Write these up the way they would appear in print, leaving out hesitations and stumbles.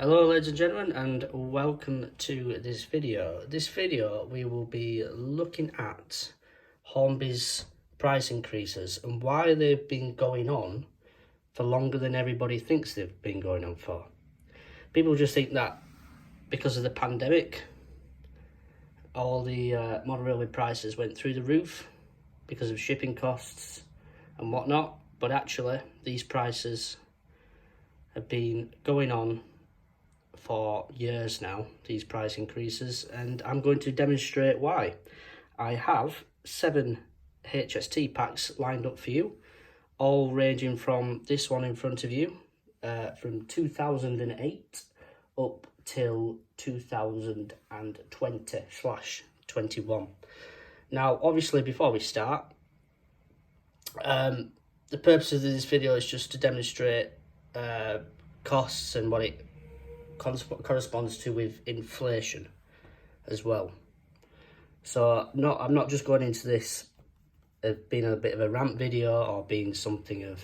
Hello ladies and gentlemen, and welcome to this video. This video we will be looking at Hornby's price increases and why they've been going on for longer than everybody thinks they've been going on for. People just think that because of the pandemic all the modern railway prices went through the roof because of shipping costs and whatnot, but actually these prices have been going on for years now, these price increases, and I'm going to demonstrate why. I have 7 HST packs lined up for you, all ranging from this one in front of you, from 2008 up till 2020/21. Now obviously before we start, the purpose of this video is just to demonstrate costs and what it corresponds to with inflation as well. So I'm not just going into this being a bit of a rant video or being something of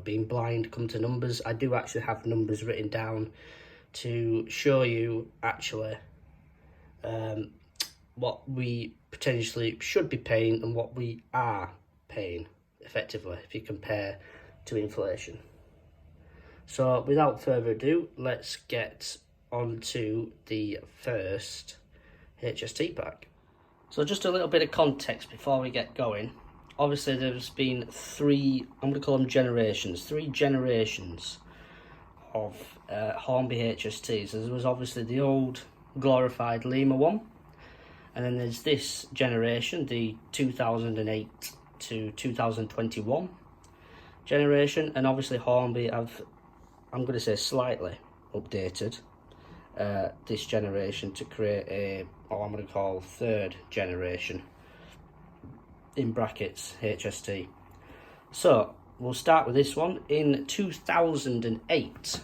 being blind come to numbers. I do actually have numbers written down to show you actually what we potentially should be paying and what we are paying effectively if you compare to inflation. So without further ado, let's get on to the first HST pack. So just a little bit of context before we get going. Obviously there's been 3 generations of Hornby HSTs. There was obviously the old glorified Lima one, and then there's this generation, the 2008 to 2021 generation, and obviously Hornby have, I'm going to say, slightly updated this generation to create what I'm going to call 3rd generation, in brackets, HST. So we'll start with this one. In 2008,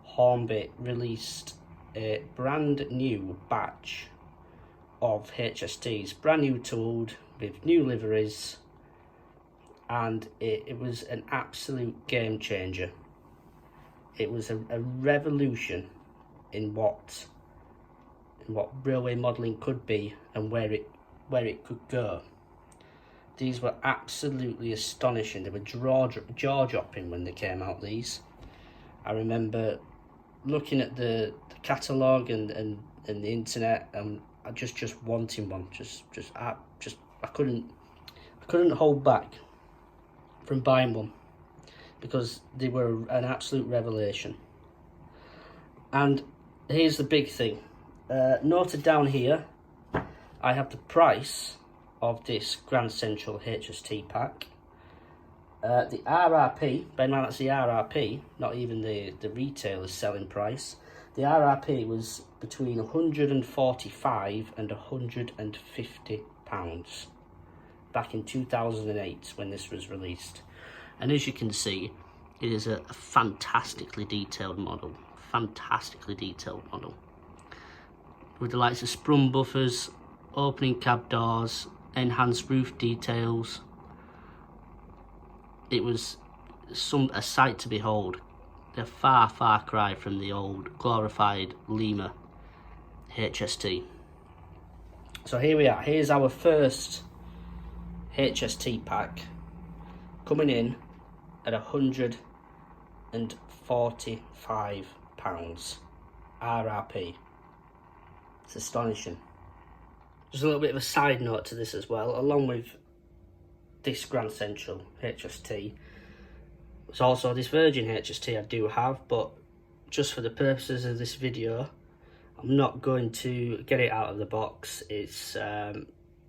Hornby released a brand new batch of HSTs, brand new tooled with new liveries, and it was an absolute game changer. It was a revolution in what railway modelling could be and where it could go. These were absolutely astonishing. They were jaw-dropping when they came out, these. I remember looking at the catalogue and the internet, and I just wanting one. I couldn't hold back from buying one, because they were an absolute revelation. And here's the big thing. Noted down here, I have the price of this Grand Central HST pack. The RRP, bear in mind that's the RRP, not even the retailer's selling price. The RRP was between £145 and £150 back in 2008 when this was released. And as you can see, it is a fantastically detailed model. With the likes of sprung buffers, opening cab doors, enhanced roof details. It was a sight to behold. A far cry from the old glorified Lima HST. So here we are. Here's our first HST pack, coming in at £145 RRP. It's astonishing. Just a little bit of a side note to this as well. Along with this Grand Central HST, there's also this Virgin HST I do have, but just for the purposes of this video, I'm not going to get it out of the box. It's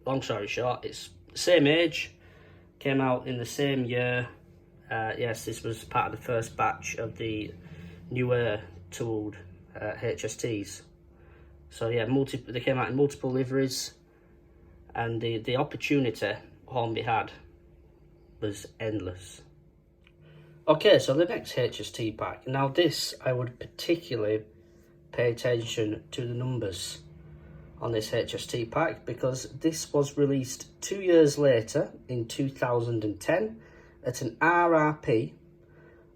long story short, it's the same age, came out in the same year. Yes, this was part of the first batch of the newer tooled HSTs. So yeah, they came out in multiple liveries, and the opportunity Hornby had was endless. Okay, so the next HST pack. Now this, I would particularly pay attention to the numbers on this HST pack, because this was released 2 years later in 2010 at an RRP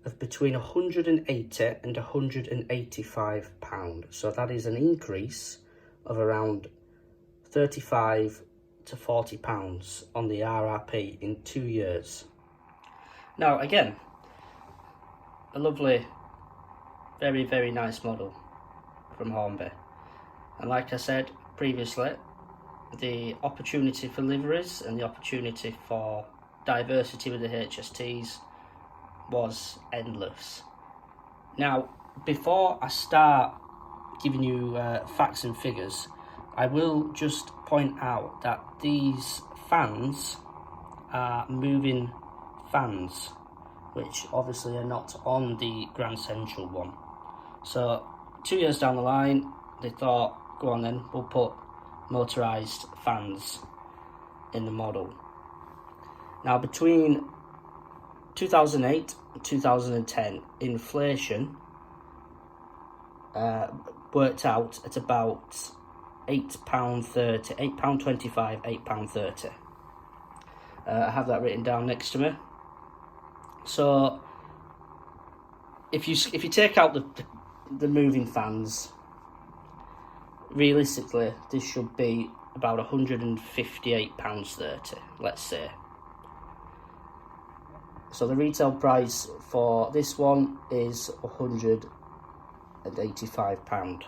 of between £180 and £185. So that is an increase of around £35 to £40 on the RRP in 2 years. Now again, a lovely, very, very nice model from Hornby. And like I said previously, the opportunity for liveries and the opportunity for diversity with the HSTs was endless. Now, before I start giving you facts and figures, I will just point out that these fans are moving fans, which obviously are not on the Grand Central one. So 2 years down the line, they thought, go on then, we'll put motorised fans in the model. Now between 2008 and 2010, inflation worked out at about £8.30, £8.25, £8.30. I have that written down next to me. So if you take out the moving fans, realistically this should be about £158.30, let's say. So the retail price for this one is £185.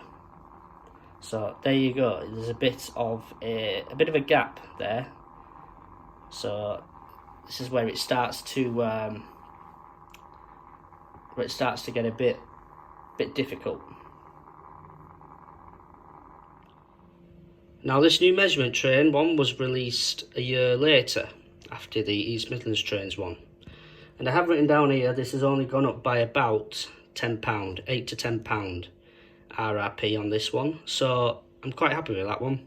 So there you go. There's a bit of a gap there. So this is where it starts to get a bit difficult. Now this new measurement train one was released a year later after the East Midlands trains one. And I have written down here, this has only gone up by about £10, £8 to £10 RRP on this one. So I'm quite happy with that one.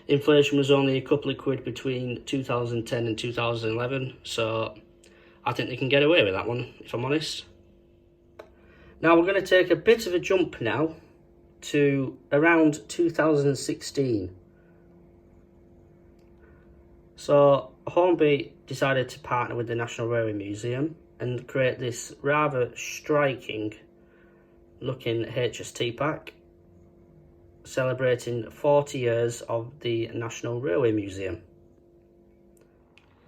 Inflation was only a couple of quid between 2010 and 2011. So I think they can get away with that one, if I'm honest. Now we're going to take a bit of a jump now to around 2016. So Hornby decided to partner with the National Railway Museum and create this rather striking looking HST pack celebrating 40 years of the National Railway Museum.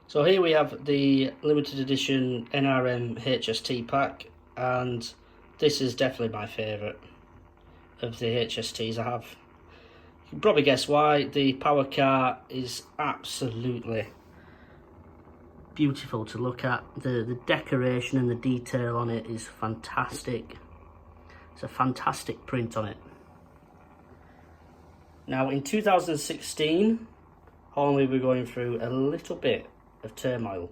So here we have the limited edition NRM HST pack, and this is definitely my favourite of the HSTs I have. You can probably guess why. The power car is absolutely beautiful to look at. The decoration and the detail on it is fantastic. It's a fantastic print on it. Now in 2016, Hornby were going through a little bit of turmoil,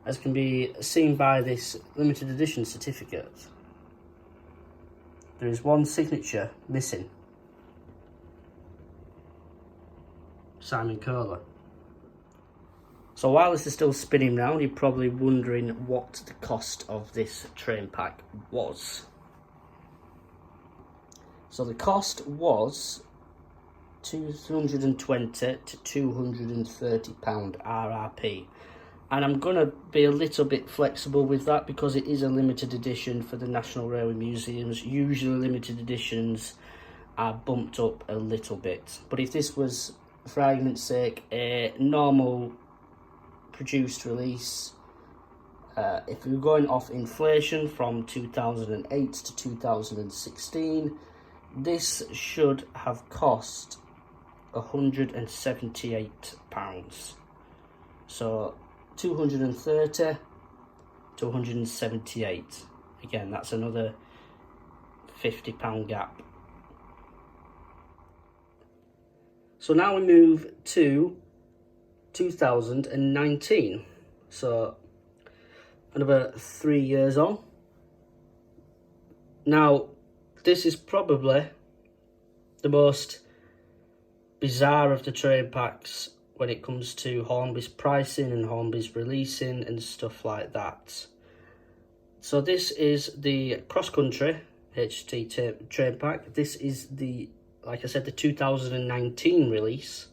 as can be seen by this limited edition certificate. There is one signature missing. Simon Kohler. So while this is still spinning round, you're probably wondering what the cost of this train pack was. So the cost was £220 to £230 RRP. And I'm going to be a little bit flexible with that because it is a limited edition for the National Railway Museums. Usually limited editions are bumped up a little bit. But if this was, for argument's sake, a normal produced release, if we were going off inflation from 2008 to 2016, this should have cost £178. So 230 to 178. Again, that's another £50 gap. So now we move to 2019. So another 3 years on. Now, this is probably the most bizarre of the train packs when it comes to Hornby's pricing and Hornby's releasing and stuff like that. So this is the cross-country HT train pack. This is the, like I said, the 2019 release.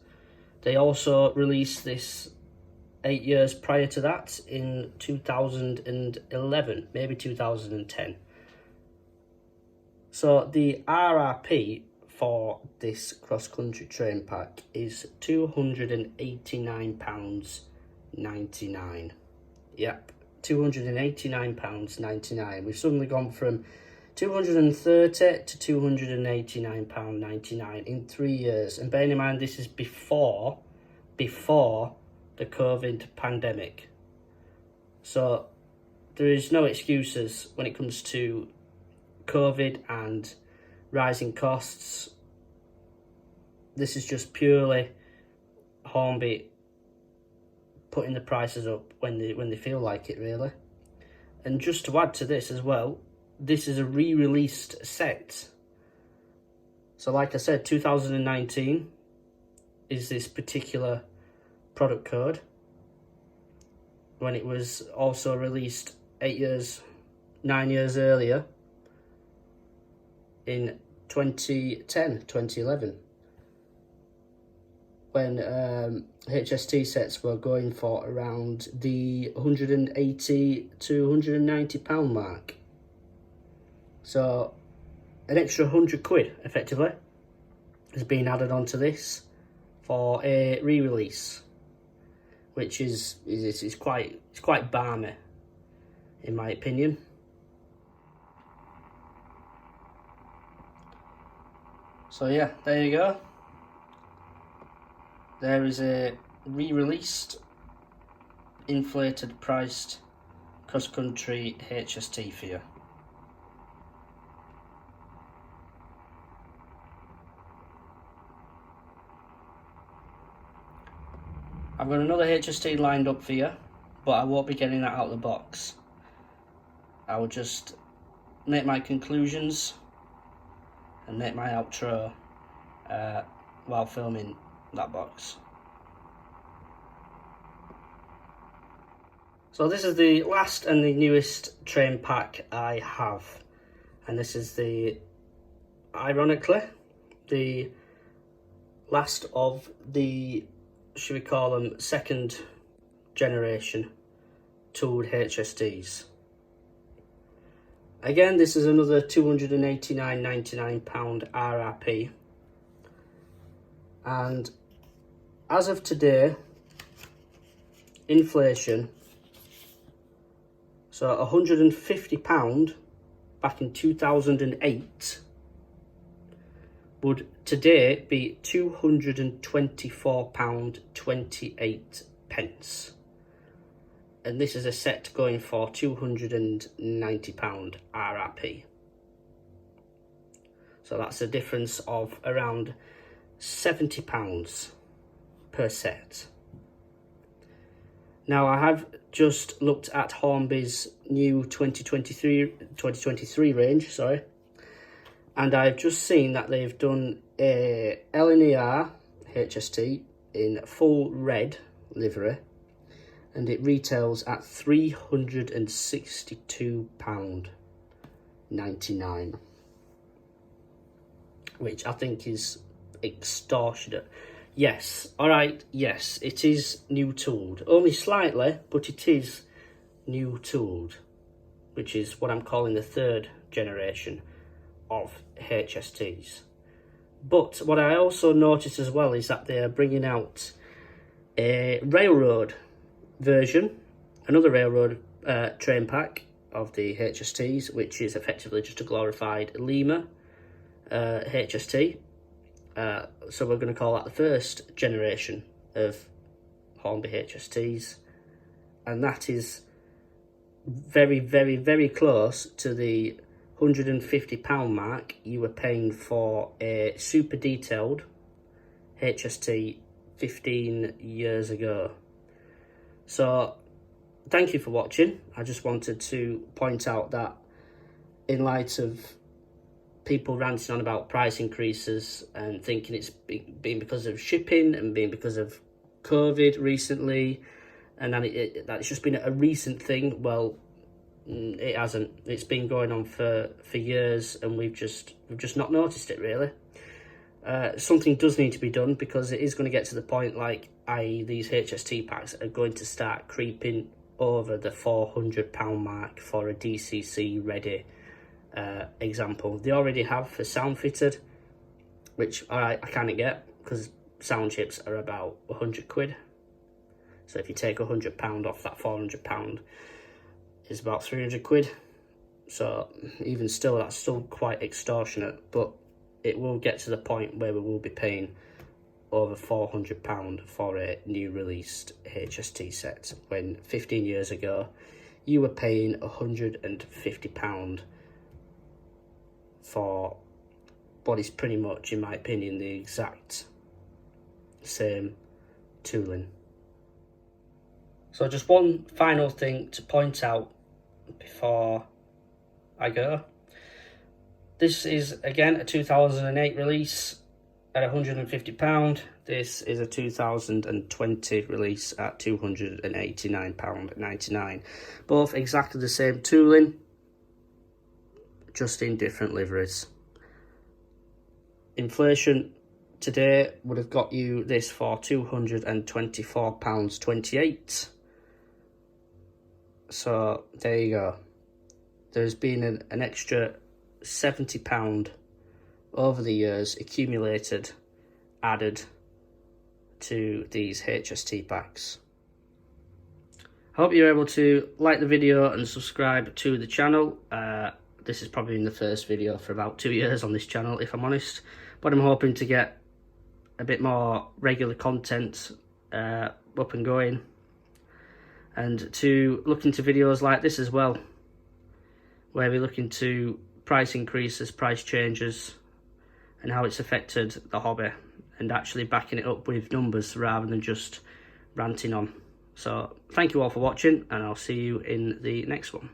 They also released this 8 years prior to that in 2011, maybe 2010. So the RRP for this cross-country train pack is £289.99. Yep, £289.99. We've suddenly gone from £230 to £289.99 in 3 years. And bearing in mind, this is before the COVID pandemic. So there is no excuses when it comes to COVID and rising costs. This is just purely Hornby putting the prices up when they feel like it, really. And just to add to this as well, this is a re-released set. So like I said, 2019 is this particular product code, when it was also released 9 years earlier in 2011, when HST sets were going for around the £180 to £190 mark. So an extra £100 effectively has been added onto this for a re-release, which is quite balmy, in my opinion. So yeah, there you go. There is a re-released, inflated priced cross-country HST for you. I've got another HST lined up for you, but I won't be getting that out of the box. I will just make my conclusions and make my outro while filming that box. So this is the last and the newest train pack I have, and this is ironically the last of the, should we call them, second generation tooled HSTs. Again, this is another £289.99 RRP, and as of today, inflation, so £150 back in 2008 would today be £224.28, and this is a set going for £290 RRP. So that's a difference of around £70 per set. Now, I have just looked at Hornby's new 2023 range, sorry, and I've just seen that they've done a LNER HST in full red livery, and it retails at £362.99, which I think is extortionate. Yes, alright, yes, it is new tooled. Only slightly, but it is new tooled, which is what I'm calling the third generation of HSTs. But what I also noticed as well is that they're bringing out a railroad version, another railroad train pack of the HSTs, which is effectively just a glorified Lima HST. So we're going to call that the first generation of Hornby HSTs, and that is very, very, very close to the £150 mark you were paying for a super detailed HST 15 years ago. So thank you for watching. I just wanted to point out that in light of people ranting on about price increases and thinking it's been because of shipping and being because of COVID recently, and then that it's just been a recent thing. Well, it hasn't. It's been going on for years, and we've just not noticed it, really. Something does need to be done, because it is going to get to the point, like, i.e. these HST packs are going to start creeping over the £400 mark for a DCC ready example. They already have for sound fitted, which I kind of get, because sound chips are about 100 quid. So if you take £100 off that £400, it's about 300 quid. So even still, that's still quite extortionate, but it will get to the point where we will be paying over £400 for a new released HST set, when 15 years ago you were paying £150 for what is pretty much, in my opinion, the exact same tooling. So just one final thing to point out before I go. This is again a 2008 release at £150. This is a 2020 release at £289.99. Both exactly the same tooling, just in different liveries. Inflation today would have got you this for £224.28. So there you go. There's been an extra £70 over the years accumulated, added to these HST packs. I hope you're able to like the video and subscribe to the channel. This is probably the first video for about 2 years on this channel, if I'm honest, but I'm hoping to get a bit more regular content up and going, and to look into videos like this as well, where we look into price increases, price changes, and how it's affected the hobby, and actually backing it up with numbers rather than just ranting on. So thank you all for watching, and I'll see you in the next one.